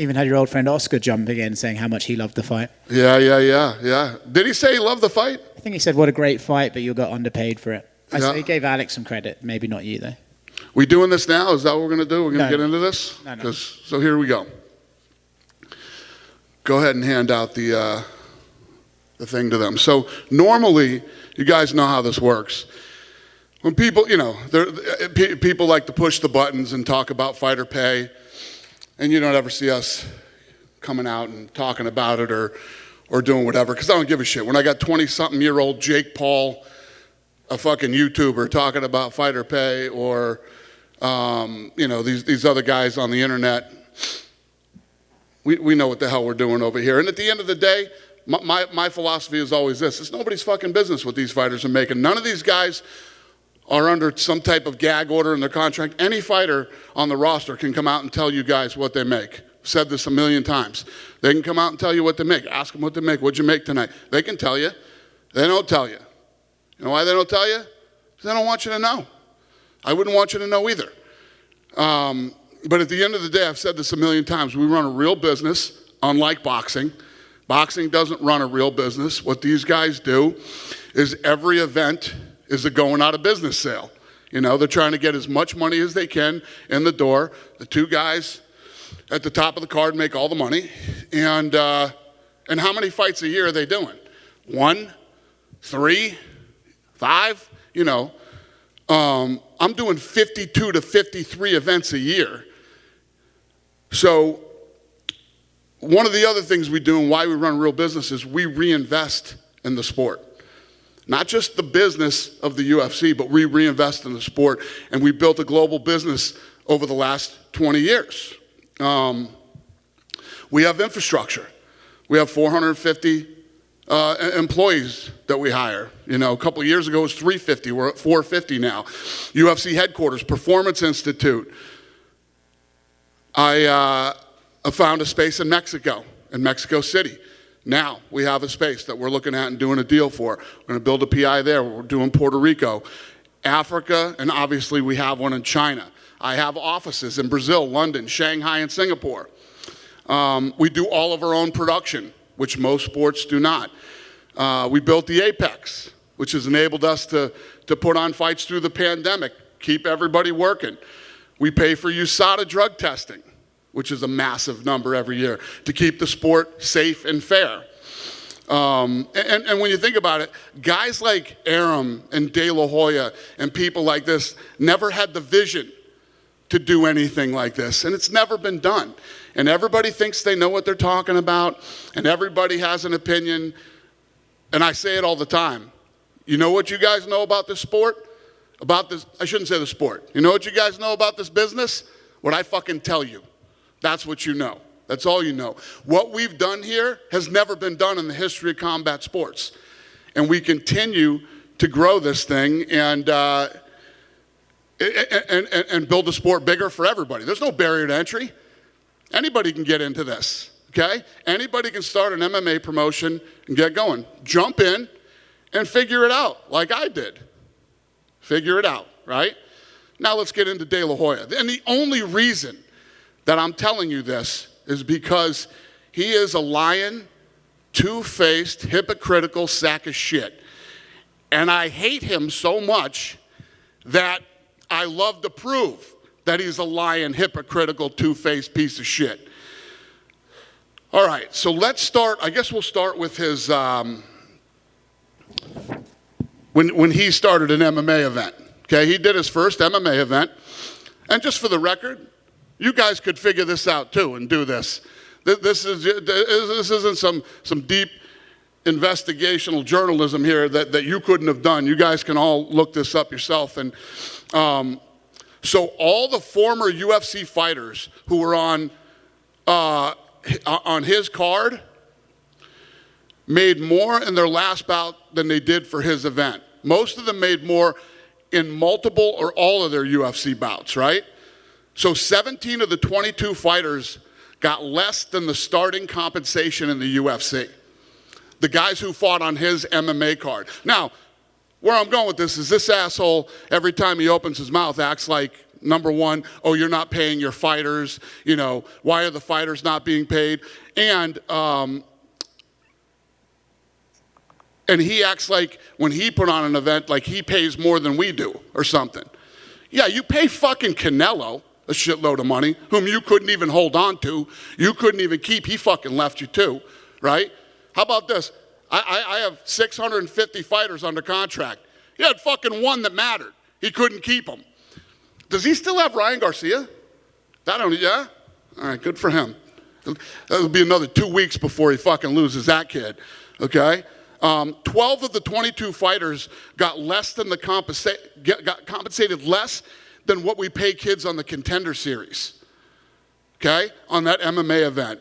Even had your old friend Oscar jumping in saying how much he loved the fight. Yeah. Did he say he loved the fight? I think he said, what a great fight, but you got underpaid for it. He gave Alex some credit, maybe not you, though. We doing this now? Is that what we're going to do? We're going to get into this? No. So here we go. Go ahead and hand out the thing to them. So normally, you guys know how this works. When people, people like to push the buttons and talk about fighter pay, and you don't ever see us coming out and talking about it or doing whatever, because I don't give a shit. When I got 20-something-year-old Jake Paul, a fucking YouTuber, talking about fighter pay, or these other guys on the internet, we know what the hell we're doing over here. And at the end of the day, my philosophy is always this: it's nobody's fucking business what these fighters are making. None of these guys are under some type of gag order in their contract. Any fighter on the roster can come out and tell you guys what they make. Said this a million times. They can come out and tell you what they make. Ask them what they make. What'd you make tonight? They can tell you. They don't tell you. You know why they don't tell you? Because they don't want you to know. I wouldn't want you to know either. But at the end of the day, I've said this a million times, we run a real business, unlike boxing. Boxing doesn't run a real business. What these guys do is every event is a going out of business sale. They're trying to get as much money as they can in the door. The two guys at the top of the card make all the money. And how many fights a year are they doing? 1, 3, 5? I'm doing 52 to 53 events a year. So one of the other things we do and why we run a real business is we reinvest in the sport. Not just the business of the UFC, but we reinvest in the sport. And we built a global business over the last 20 years. We have infrastructure. We have 450 employees that we hire. A couple of years ago it was 350. We're at 450 now. UFC headquarters, Performance Institute. I found a space in Mexico City. Now we have a space that we're looking at and doing a deal for. We're going to build a PI there. We're doing Puerto Rico, Africa, and obviously we have one in China. I have offices in Brazil, London, Shanghai, and Singapore. We do all of our own production, which most sports do not. We built the Apex, which has enabled us to put on fights through the pandemic, keep everybody working. We pay for USADA drug testing, which is a massive number every year, to keep the sport safe and fair. And when you think about it, guys like Arum and De La Hoya and people like this never had the vision to do anything like this, and it's never been done. And everybody thinks they know what they're talking about, and everybody has an opinion, and I say it all the time. You know what you guys know about this sport? I shouldn't say the sport. You know what you guys know about this business? What I fucking tell you. That's what you know. That's all you know. What we've done here has never been done in the history of combat sports. And we continue to grow this thing and build the sport bigger for everybody. There's no barrier to entry. Anybody can get into this, okay? Anybody can start an MMA promotion and get going. Jump in and figure it out like I did. Figure it out, right? Now let's get into De La Hoya. And the only reason that I'm telling you this is because he is a lying, two-faced, hypocritical sack of shit. And I hate him so much that I love to prove that he's a lying, hypocritical, two-faced piece of shit. All right, so let's start. I guess we'll start with his, when he started an MMA event. Okay, he did his first MMA event. And just for the record, you guys could figure this out too and do this. This isn't some deep investigational journalism here that you couldn't have done. You guys can all look this up yourself. And so all the former UFC fighters who were on his card made more in their last bout than they did for his event. Most of them made more in multiple or all of their UFC bouts, right? So 17 of the 22 fighters got less than the starting compensation in the UFC. The guys who fought on his MMA card. Now, where I'm going with this is this asshole, every time he opens his mouth, acts like Number one, oh, you're not paying your fighters. You know, why are the fighters not being paid? And he acts like when he put on an event, like he pays more than we do or something. Yeah, you pay fucking Canelo a shitload of money, whom you couldn't even hold on to. You couldn't even keep. He fucking left you too, right? How about this? I have 650 fighters under contract. He had fucking one that mattered. He couldn't keep them. Does he still have Ryan Garcia? Yeah? All right, good for him. That'll be another 2 weeks before he fucking loses that kid, okay? 12 of the 22 fighters got got compensated less than what we pay kids on the Contender Series, okay, on that MMA event.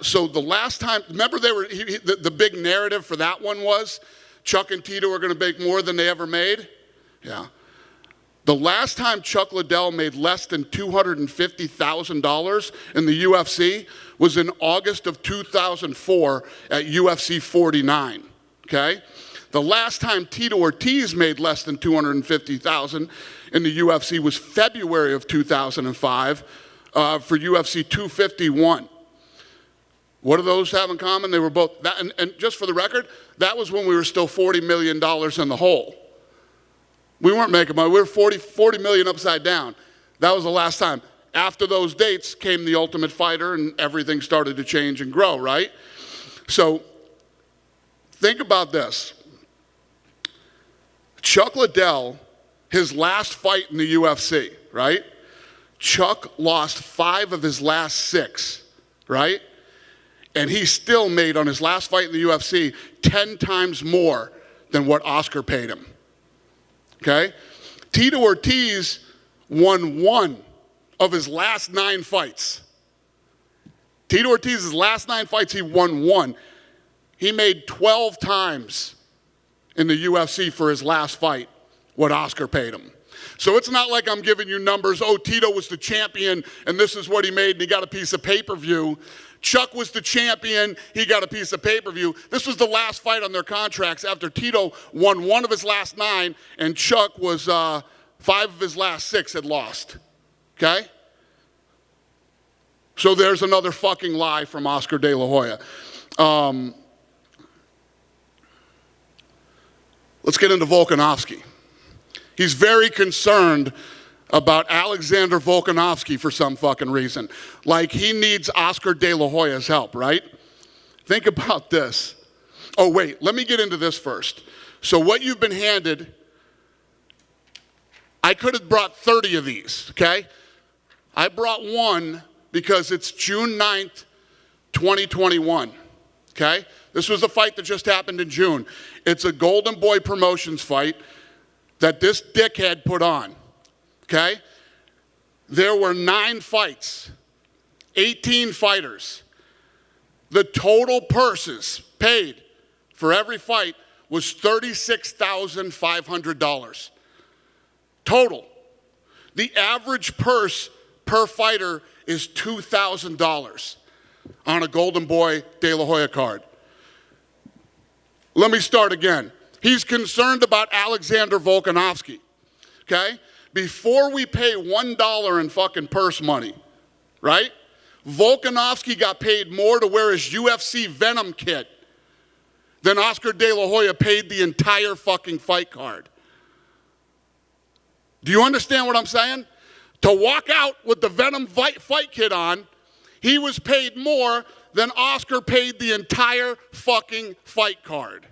So the last time, remember the big narrative for that one was Chuck and Tito are going to make more than they ever made? Yeah. The last time Chuck Liddell made less than $250,000 in the UFC was in August of 2004 at UFC 49, okay? The last time Tito Ortiz made less than $250,000 in the UFC was February of 2005 for UFC 251. What do those have in common? They were both, and just for the record, that was when we were still $40 million in the hole. We weren't making money. We were 40 million upside down. That was the last time. After those dates came The Ultimate Fighter and everything started to change and grow, right? So think about this. Chuck Liddell, his last fight in the UFC, right? Chuck lost 5 of his last 6, right? And he still made, on his last fight in the UFC, 10 times more than what Oscar paid him. Okay? Tito Ortiz won 1 of his last 9 fights. Tito Ortiz's last 9 fights, he won 1. He made 12 times in the UFC for his last fight what Oscar paid him. So it's not like I'm giving you numbers, oh, Tito was the champion and this is what he made and he got a piece of pay-per-view. Chuck was the champion, he got a piece of pay-per-view. This was the last fight on their contracts after Tito won 1 of his last 9 and Chuck was 5 of his last 6 had lost, okay? So there's another fucking lie from Oscar De La Hoya. Let's get into Volkanovski. He's very concerned about Alexander Volkanovski for some fucking reason. Like he needs Oscar De La Hoya's help, right? Think about this. Oh, wait, let me get into this first. So what you've been handed, I could have brought 30 of these, okay? I brought one because it's June 9th, 2021, okay? This was a fight that just happened in June. It's a Golden Boy Promotions fight that this dickhead put on. Okay? There were 9 fights, 18 fighters. The total purses paid for every fight was $36,500. Total. The average purse per fighter is $2,000 on a Golden Boy De La Hoya card. Let me start again. He's concerned about Alexander Volkanovski. Okay? Before we pay $1 in fucking purse money, right? Volkanovski got paid more to wear his UFC Venom kit than Oscar De La Hoya paid the entire fucking fight card. Do you understand what I'm saying? To walk out with the Venom fight kit on, he was paid more than Oscar paid the entire fucking fight card.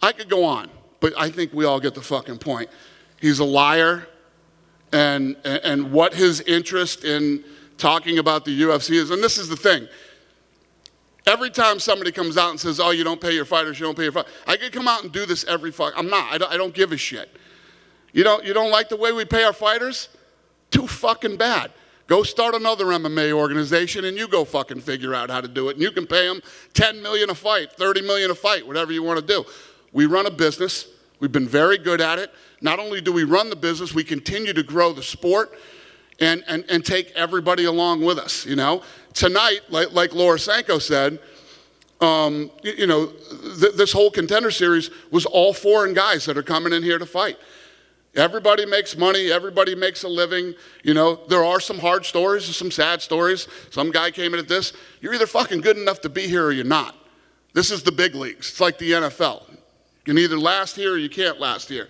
I could go on. But I think we all get the fucking point. He's a liar, and what his interest in talking about the UFC is, and this is the thing. Every time somebody comes out and says, oh, you don't pay your fighters, you don't pay your fighters, I could come out and do this every I'm not. I don't give a shit. You don't like the way we pay our fighters? Too fucking bad. Go start another MMA organization and you go fucking figure out how to do it. And you can pay them $10 million a fight, $30 million a fight, whatever you want to do. We run a business. We've been very good at it. Not only do we run the business, we continue to grow the sport and take everybody along with us, you know. Tonight, like Laura Sanko said, this whole Contender Series was all foreign guys that are coming in here to fight. Everybody makes money. Everybody makes a living. You know, there are some hard stories, some sad stories. Some guy came in at this. You're either fucking good enough to be here or you're not. This is the big leagues. It's like the NFL. You can either last here or you can't last here.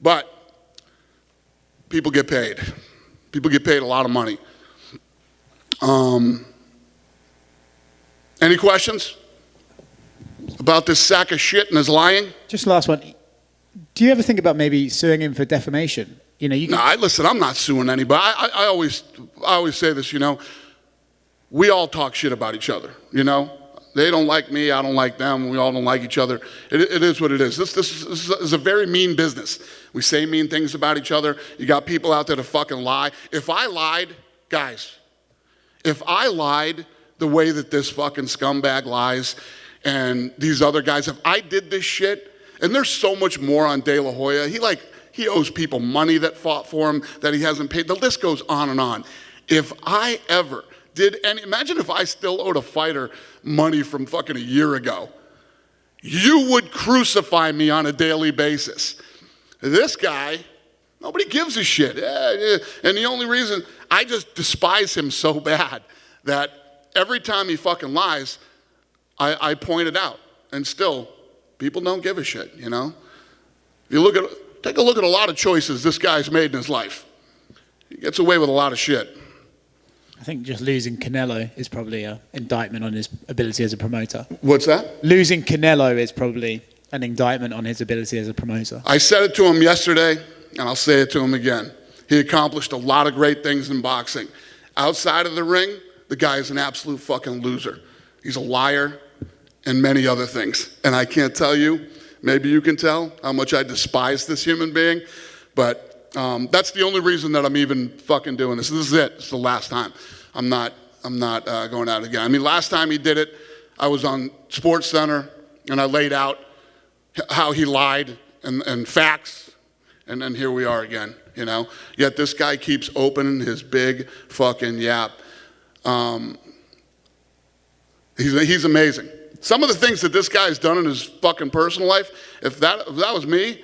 But people get paid. People get paid a lot of money. Any questions about this sack of shit and his lying? Just last one. Do you ever think about maybe suing him for defamation? You know, you can... No, listen, I'm not suing anybody. I always say this, you know. We all talk shit about each other, you know. They don't like me, I don't like them, we all don't like each other. It is what it is. This is a very mean business. We say mean things about each other. You got people out there to fucking lie. If I lied, guys, if I lied the way that this fucking scumbag lies and these other guys, if I did this shit, and there's so much more on De La Hoya. He owes people money that fought for him that he hasn't paid. The list goes on and on. If I ever did imagine if I still owed a fighter money from fucking a year ago. You would crucify me on a daily basis. This guy, nobody gives a shit. And the only reason, I just despise him so bad that every time he fucking lies, I point it out. And still, people don't give a shit, you know? If you take a look at a lot of choices this guy's made in his life. He gets away with a lot of shit. I think just losing Canelo is probably an indictment on his ability as a promoter. What's that? Losing Canelo is probably an indictment on his ability as a promoter. I said it to him yesterday, and I'll say it to him again. He accomplished a lot of great things in boxing. Outside of the ring, the guy is an absolute fucking loser. He's a liar and many other things. And I can't tell you, maybe you can tell, how much I despise this human being, but that's the only reason that I'm even fucking doing this. This is it. It's the last time. I'm not going out again. I mean, last time he did it, I was on Sports Center, and I laid out how he lied and facts, and then here we are again, you know? Yet this guy keeps opening his big fucking yap. He's amazing. Some of the things that this guy's done in his fucking personal life, if that was me,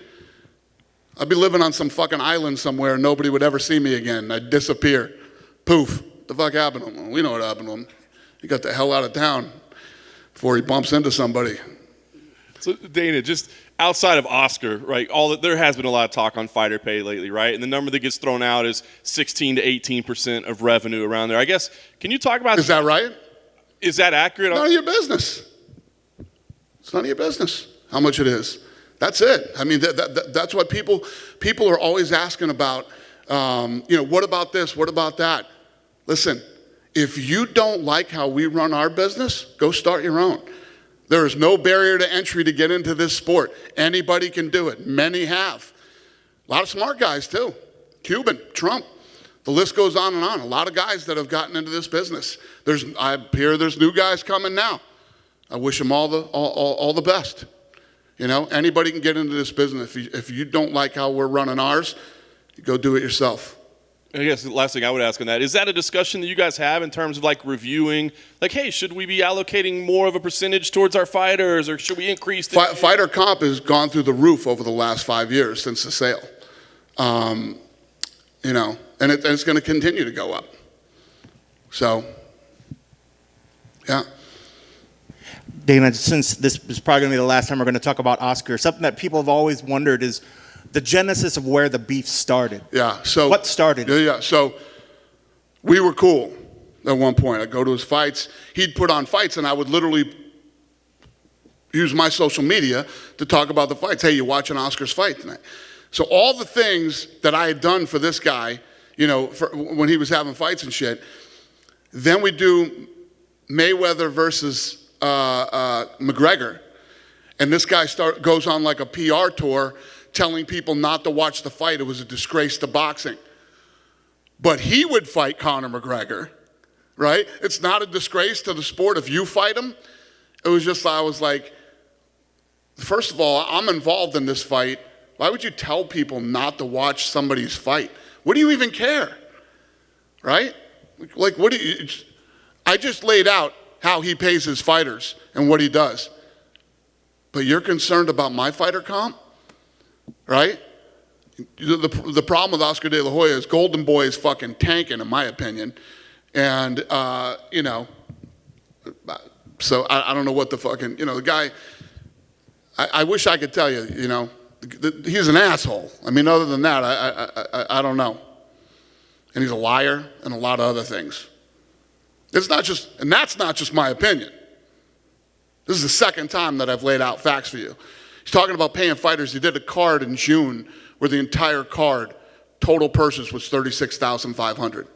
I'd be living on some fucking island somewhere and nobody would ever see me again. I'd disappear. Poof. What the fuck happened to him? We know what happened to him. He got the hell out of town before he bumps into somebody. So, Dana, just outside of Oscar, right, there has been a lot of talk on fighter pay lately, right? And the number that gets thrown out is 16 to 18% of revenue around there. I guess, can you talk about... Is that right? Is that accurate? None of your business. It's none of your business how much it is. That's it. I mean, that's what people are always asking about. You know, what about this? What about that? Listen, if you don't like how we run our business, go start your own. There is no barrier to entry to get into this sport. Anybody can do it. Many have. A lot of smart guys, too. Cuban, Trump. The list goes on and on. A lot of guys that have gotten into this business. I hear there's new guys coming now. I wish them all the best. You know, anybody can get into this business. If you don't like how we're running ours, you go do it yourself. I guess the last thing I would ask on that, is that a discussion that you guys have in terms of like reviewing, like, hey, should we be allocating more of a percentage towards our fighters, or should we increase the... Fighter comp has gone through the roof over the last 5 years since the sale. You know, and it's going to continue to go up. So, yeah. Dana, since this is probably going to be the last time we're going to talk about Oscar, something that people have always wondered is the genesis of where the beef started. Yeah. So what started? Yeah. So we were cool at one point. I'd go to his fights. He'd put on fights, and I would literally use my social media to talk about the fights. Hey, you watching Oscar's fight tonight? So all the things that I had done for this guy, you know, when he was having fights and shit, then we do Mayweather versus McGregor, and this guy goes on like a PR tour telling people not to watch the fight. It was a disgrace to boxing. But he would fight Conor McGregor, right? It's not a disgrace to the sport if you fight him. It was just, I was like, first of all, I'm involved in this fight. Why would you tell people not to watch somebody's fight? What do you even care, right? Like, what do you... I just laid out how he pays his fighters and what he does. But you're concerned about my fighter comp, right? The problem with Oscar De La Hoya is Golden Boy is fucking tanking, in my opinion. And, you know, so I don't know what the fucking, you know, the guy, I wish I could tell you, you know, he's an asshole. I mean, other than that, I don't know. And he's a liar and a lot of other things. It's not just, and that's not just my opinion. This is the second time that I've laid out facts for you. He's talking about paying fighters. He did a card in June where the entire card, total purchase was $36,500.